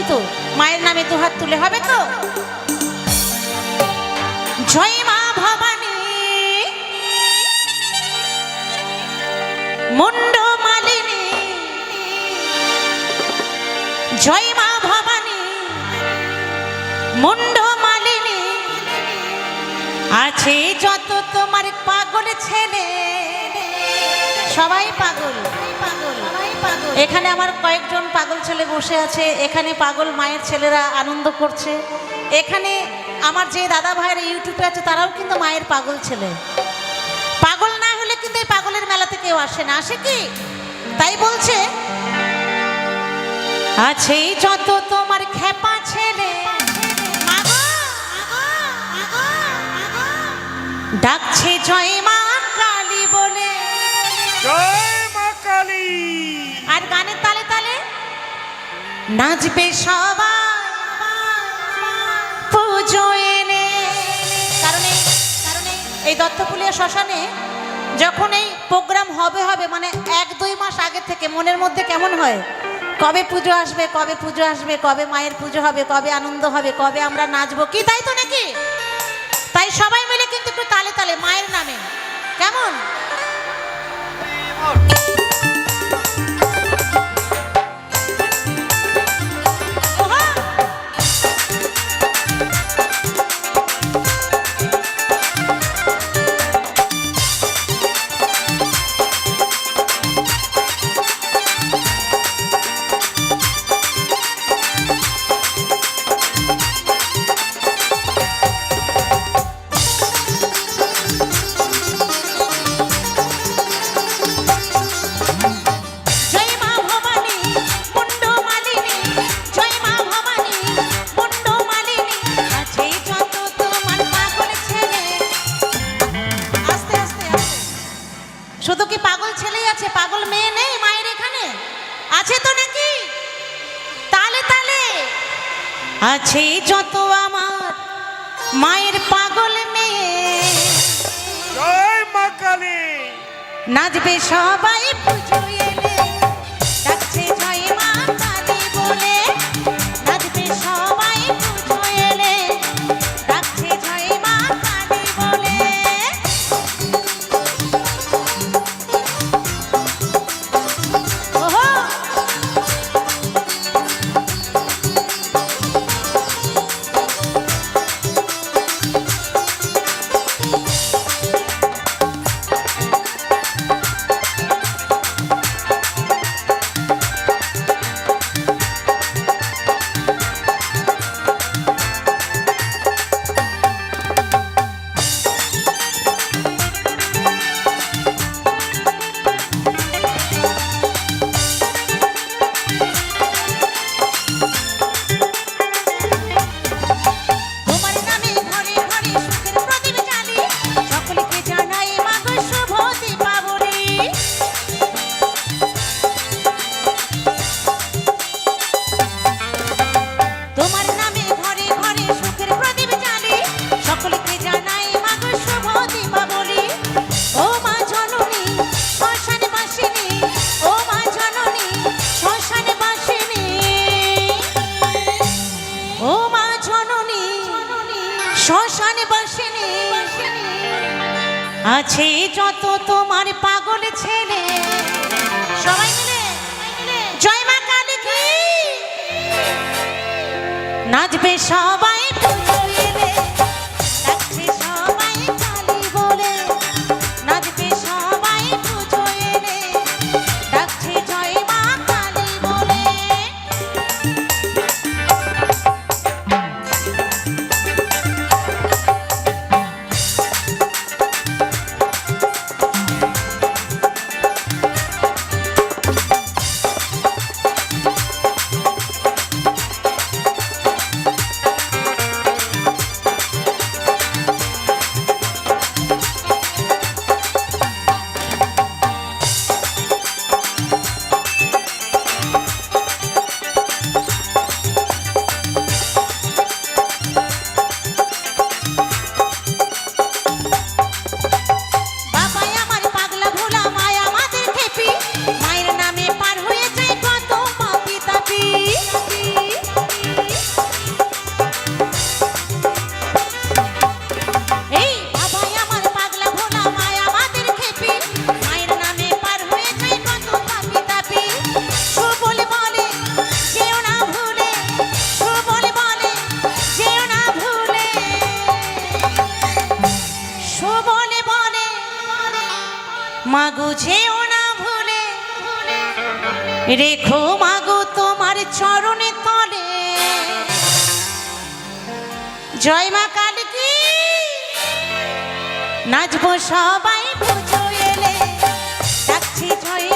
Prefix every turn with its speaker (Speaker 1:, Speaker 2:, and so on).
Speaker 1: কিন্তু মায়ের নামে দুহাত তুলে হবে তো। জয় মা ভবানী মুন্ড মালিনী, জয় মা ভবানী মুন্ড মালিনী, আছে যত তোমার পাগল ছেলে, সবাই পাগল। এখানে আমার কয়েকজন পাগল ছেলে বসে আছে, এখানে পাগল মায়ের ছেলেরা আনন্দ করছে। এখানে আমার যে দাদা ভাইয়ের ইউটিউবে আছে তারাও কিন্তু মায়ের পাগল ছেলে। পাগল না হলে কিন্তু এই পাগলের মেলাতে কেউ আসে না, আসে কি? তাই বলছে আছে যত তোমার খেপা ছেলে, ডাকছে জয় মা কালী বলে,
Speaker 2: জয় মা কালী।
Speaker 1: আর গানের তালে তালে নাচবে সবাই পুজো এনে। কারণ এই দত্তপুলিয়া শ্মশানে যখন এই প্রোগ্রাম হবে মানে 1-2 মাস আগে থেকে মনের মধ্যে কেমন হয়, কবে পুজো আসবে, কবে পুজো আসবে, কবে মায়ের পুজো হবে, কবে আনন্দ হবে, কবে আমরা নাচবো, কি তাই তো নাকি? তাই সবাই মিলে কিন্তু একটু তালে তালে মায়ের নামে, কেমন? শুধু কি পাগল ছেলেই আছে, পাগল মেয়ে নেই মায়ের এখানে? আছে তো নাকি? তালে তালে আছে যত আমার মায়ের পাগল মেয়ে,
Speaker 2: জয় মা কালী।
Speaker 1: নাচবে সবাই পুজো এলে, ডাকছে জয় মা কালী বলে, নাচবে সবাই পুজো এলে, ডাকছে জয় মা কালী বলে। আছে যত তোমার পাগল ছেলে, সবাই মিলে জয় মা কালী কি, নাচবে সবাই পুজো এলে, ডাকছে সবাই কালী বলে, নাচবে সবাই পুজো এলে, ডাকছে জয় মা কালী বলে। মাগো যেও না ভুলে রেখো মাগো তোমার চরণে তলে। জয় মা কালী কি, নাচবো সবাই পুজো এলে, যাচ্ছি জয়